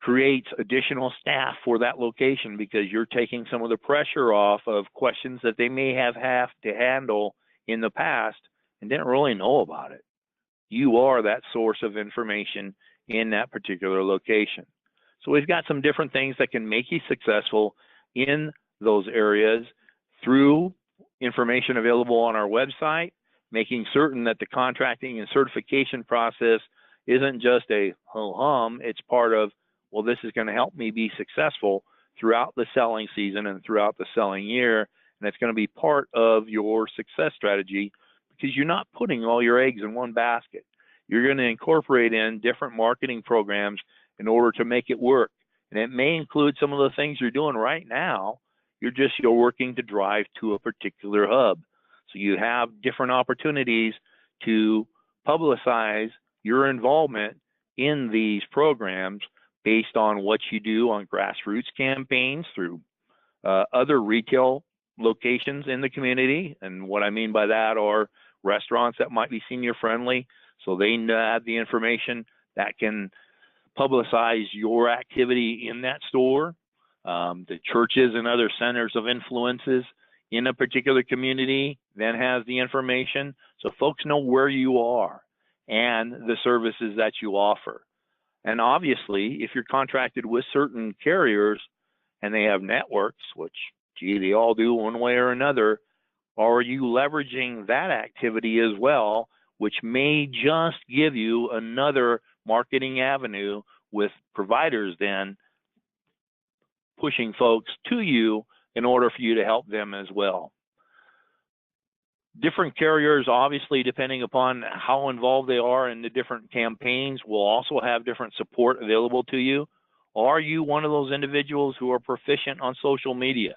[SPEAKER 1] creates additional staff for that location because you're taking some of the pressure off of questions that they may have to handle in the past and didn't really know about it. You are that source of information in that particular location. So we've got some different things that can make you successful in those areas through information available on our website, making certain that the contracting and certification process isn't just a ho-hum, it's part of, well, this is going to help me be successful throughout the selling season and throughout the selling year, and it's going to be part of your success strategy because you're not putting all your eggs in one basket. You're going to incorporate in different marketing programs in order to make it work. And it may include some of the things you're doing right now. You're working to drive to a particular hub. So you have different opportunities to publicize your involvement in these programs based on what you do on grassroots campaigns through other retail locations in the community. And what I mean by that are restaurants that might be senior friendly, so they have the information that can publicize your activity in that store. The churches and other centers of influences in a particular community then has the information, so folks know where you are and the services that you offer. And obviously, if you're contracted with certain carriers and they have networks, which, gee, they all do one way or another, are you leveraging that activity as well, which may just give you another marketing avenue with providers then pushing folks to you in order for you to help them as well. Different carriers, obviously, depending upon how involved they are in the different campaigns, will also have different support available to you. Are you one of those individuals who are proficient on social media?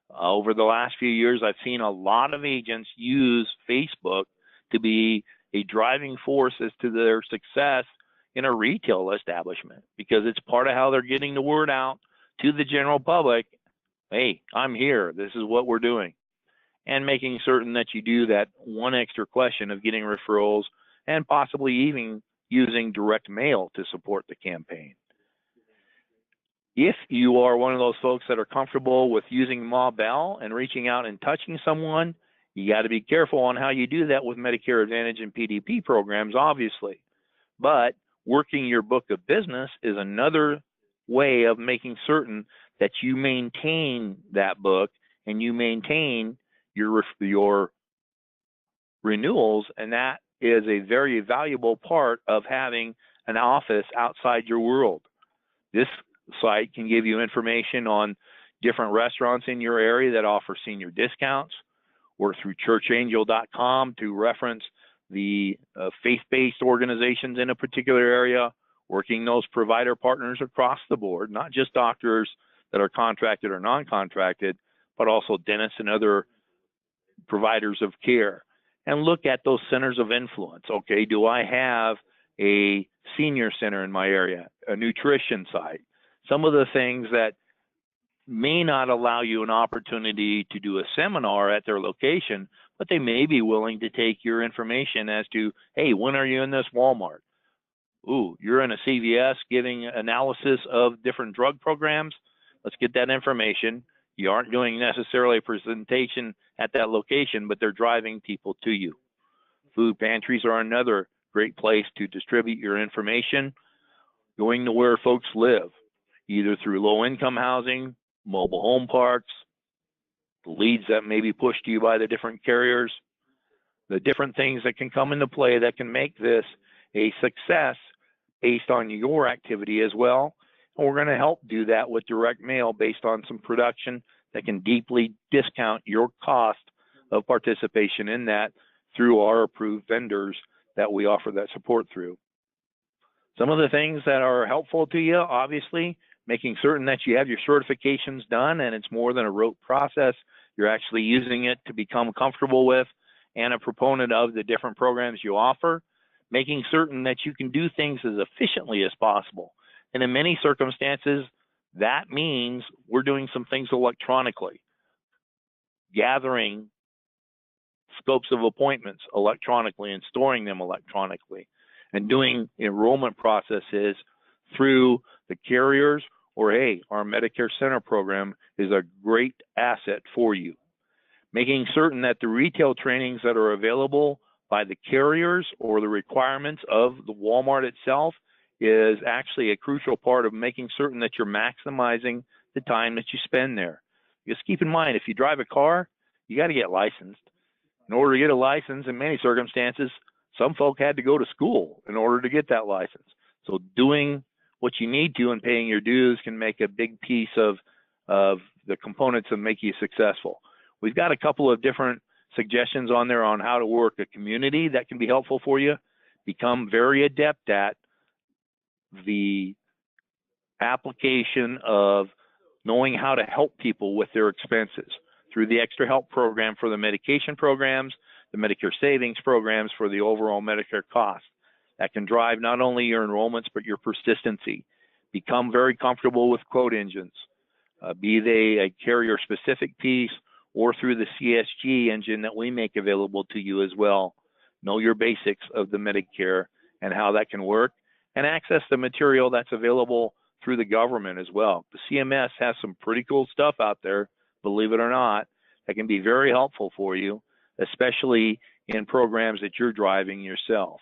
[SPEAKER 1] Over the last few years, I've seen a lot of agents use Facebook to be a driving force as to their success in a retail establishment because it's part of how they're getting the word out to the general public. Hey, I'm here. This is what we're doing. And making certain that you do that one extra question of getting referrals and possibly even using direct mail to support the campaign. If you are one of those folks that are comfortable with using Ma Bell and reaching out and touching someone, you got to be careful on how you do that with Medicare Advantage and PDP programs, obviously. But working your book of business is another way of making certain that you maintain that book and you maintain your renewals, and that is a very valuable part of having an office outside your world. This site can give you information on different restaurants in your area that offer senior discounts, or through churchangel.com to reference the faith-based organizations in a particular area, working those provider partners across the board, not just doctors that are contracted or non-contracted, but also dentists and other providers of care, and look at those centers of influence. Okay, do I have a senior center in my area, a nutrition site? Some of the things that may not allow you an opportunity to do a seminar at their location, but they may be willing to take your information as to, hey, when are you in this Walmart? Ooh, you're in a CVS giving analysis of different drug programs. Let's get that information. You aren't doing necessarily a presentation at that location, but they're driving people to you. Food pantries are another great place to distribute your information, going to where folks live, either through low-income housing, mobile home parks, the leads that may be pushed to you by the different carriers, the different things that can come into play that can make this a success based on your activity as well. And we're going to help do that with direct mail based on some production that can deeply discount your cost of participation in that through our approved vendors that we offer that support through. Some of the things that are helpful to you, obviously, making certain that you have your certifications done and it's more than a rote process. You're actually using it to become comfortable with and a proponent of the different programs you offer, making certain that you can do things as efficiently as possible. And in many circumstances, that means we're doing some things electronically, gathering scopes of appointments electronically and storing them electronically, and doing enrollment processes through the carriers, or hey, our Medicare Center program is a great asset for you. Making certain that the retail trainings that are available by the carriers or the requirements of the Walmart itself is actually a crucial part of making certain that you're maximizing the time that you spend there. Just keep in mind, if you drive a car, you got to get licensed. In order to get a license, in many circumstances, some folk had to go to school in order to get that license. So doing what you need to and paying your dues can make a big piece of the components that make you successful. We've got a couple of different suggestions on there on how to work a community that can be helpful for you. Become very adept at the application of knowing how to help people with their expenses through the Extra Help program for the medication programs, the Medicare savings programs for the overall Medicare cost. That can drive not only your enrollments, but your persistency. Become very comfortable with quote engines, be they a carrier-specific piece or through the CSG engine that we make available to you as well. Know your basics of the Medicare and how that can work, and access the material that's available through the government as well. The CMS has some pretty cool stuff out there, believe it or not, that can be very helpful for you, especially in programs that you're driving yourself.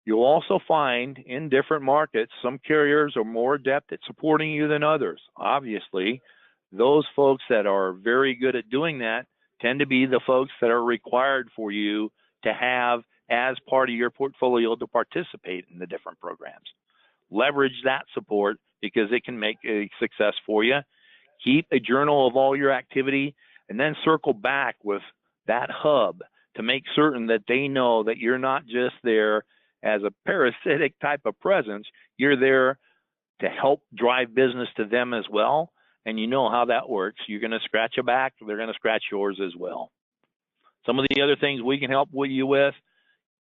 [SPEAKER 1] You'll also find in different markets, some carriers are more adept at supporting you than others. Obviously, those folks that are very good at doing that tend to be the folks that are required for you to have as part of your portfolio to participate in the different programs. Leverage that support because it can make a success for you. Keep a journal of all your activity and then circle back with that hub to make certain that they know that you're not just there as a parasitic type of presence. You're there to help drive business to them as well. And you know how that works. You're going to scratch a back, they're going to scratch yours as well. Some of the other things we can help you with,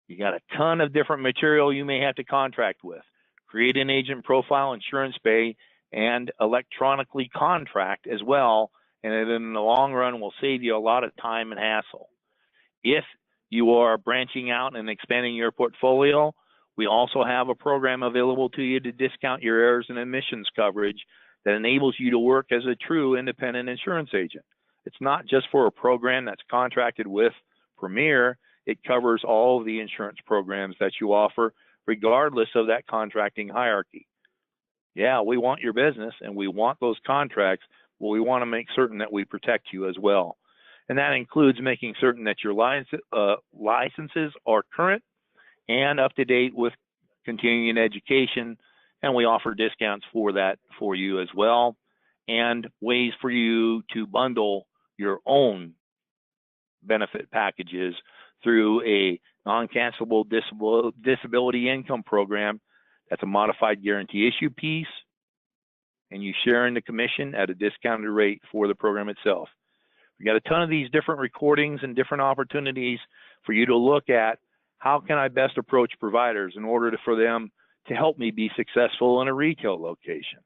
[SPEAKER 1] you got a ton of different material you may have to contract with. Create an agent profile, insurance pay, and electronically contract as well. And in the long run will save you a lot of time and hassle. If you are branching out and expanding your portfolio, we also have a program available to you to discount your errors and omissions coverage that enables you to work as a true independent insurance agent. It's not just for a program that's contracted with Premier. It covers all of the insurance programs that you offer, regardless of that contracting hierarchy. Yeah, we want your business and we want those contracts, but we want to make certain that we protect you as well. And that includes making certain that your licenses are current and up to date with continuing education, and we offer discounts for that for you as well, and ways for you to bundle your own benefit packages through a non-cancelable disability income program. That's a modified guarantee issue piece, and you share in the commission at a discounted rate for the program itself. We got a ton of these different recordings and different opportunities for you to look at how can I best approach providers in order for them to help me be successful in a retail location.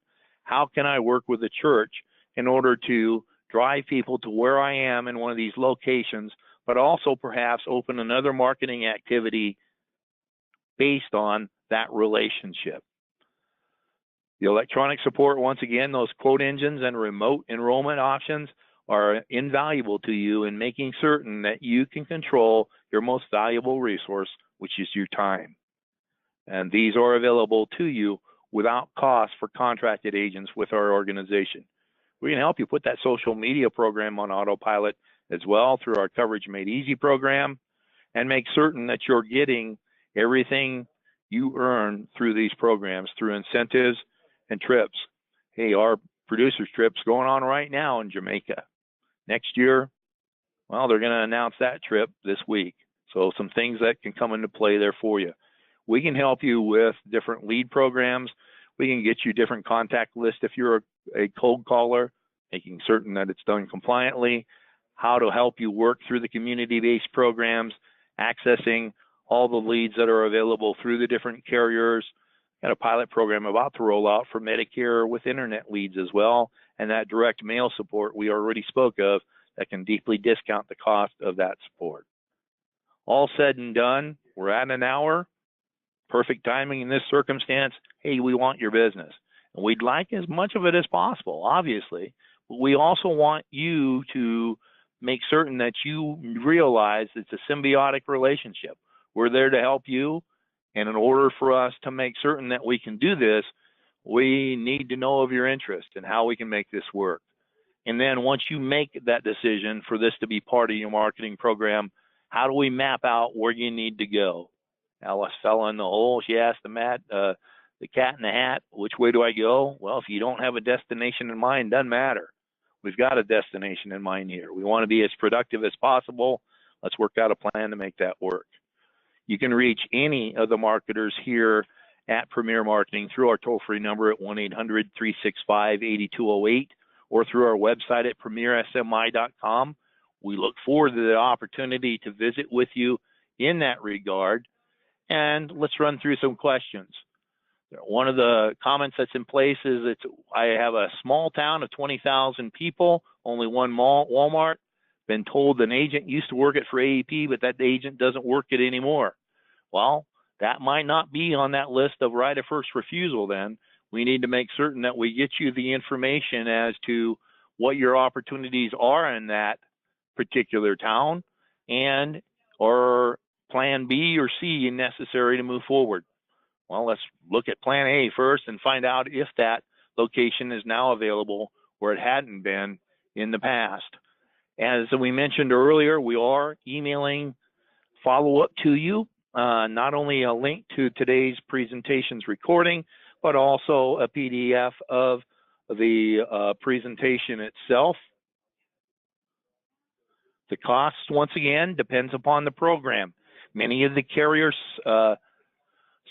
[SPEAKER 1] How can I work with the church in order to drive people to where I am in one of these locations, but also perhaps open another marketing activity based on that relationship. The electronic support, once again, those quote engines and remote enrollment options are invaluable to you in making certain that you can control your most valuable resource, which is your time. And these are available to you without cost for contracted agents with our organization. We can help you put that social media program on autopilot as well through our Coverage Made Easy program, and make certain that you're getting everything you earn through these programs, through incentives and trips. Hey, our producers trip's going on right now in Jamaica. Next year, well, they're going to announce that trip this week. So some things that can come into play there for you. We can help you with different lead programs. We can get you different contact lists if you're a cold caller, making certain that it's done compliantly, how to help you work through the community-based programs, accessing all the leads that are available through the different carriers. Got a pilot program about to roll out for Medicare with internet leads as well, and that direct mail support we already spoke of that can deeply discount the cost of that support. All said and done, we're at an hour. Perfect timing in this circumstance. Hey, we want your business. And we'd like as much of it as possible, obviously. But we also want you to make certain that you realize it's a symbiotic relationship. We're there to help you. And in order for us to make certain that we can do this, we need to know of your interest and how we can make this work. And then once you make that decision for this to be part of your marketing program, how do we map out where you need to go? Alice fell in the hole. She asked the cat in the hat, which way do I go? Well, if you don't have a destination in mind, doesn't matter. We've got a destination in mind here. We want to be as productive as possible. Let's work out a plan to make that work. You can reach any of the marketers here at Premier Marketing through our toll-free number at 1-800-365-8208 or through our website at premiersmi.com. We look forward to the opportunity to visit with you in that regard. And let's run through some questions. One of the comments that's in place is that I have a small town of 20,000 people, only one Walmart. Been told an agent used to work it for AEP, but that agent doesn't work it anymore. Well, that might not be on that list of right of first refusal then. We need to make certain that we get you the information as to what your opportunities are in that particular town and or plan B or C necessary to move forward. Well, let's look at plan A first and find out if that location is now available where it hadn't been in the past. As we mentioned earlier, we are emailing follow-up to you, not only a link to today's presentation's recording, but also a PDF of the presentation itself. The cost, once again, depends upon the program. Many of the carriers'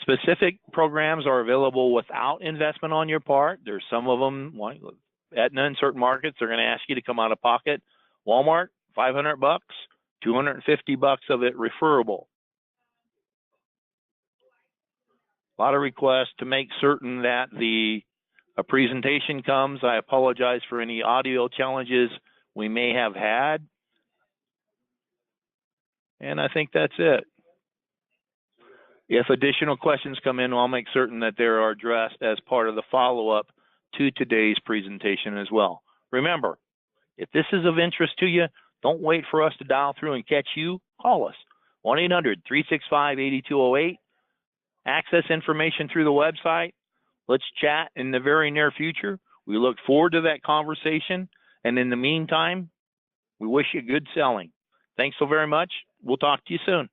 [SPEAKER 1] specific programs are available without investment on your part. There's some of them, like Aetna in certain markets, they're going to ask you to come out of pocket. Walmart, $500, $250 of it referable. A lot of requests to make certain that a presentation comes. I apologize for any audio challenges we may have had. And I think that's it. If additional questions come in, I'll make certain that they are addressed as part of the follow-up to today's presentation as well. Remember, if this is of interest to you, don't wait for us to dial through and catch you. Call us, 1-800-365-8208. Access information through the website. Let's chat in the very near future. We look forward to that conversation. And in the meantime, we wish you good selling. Thanks so very much. We'll talk to you soon.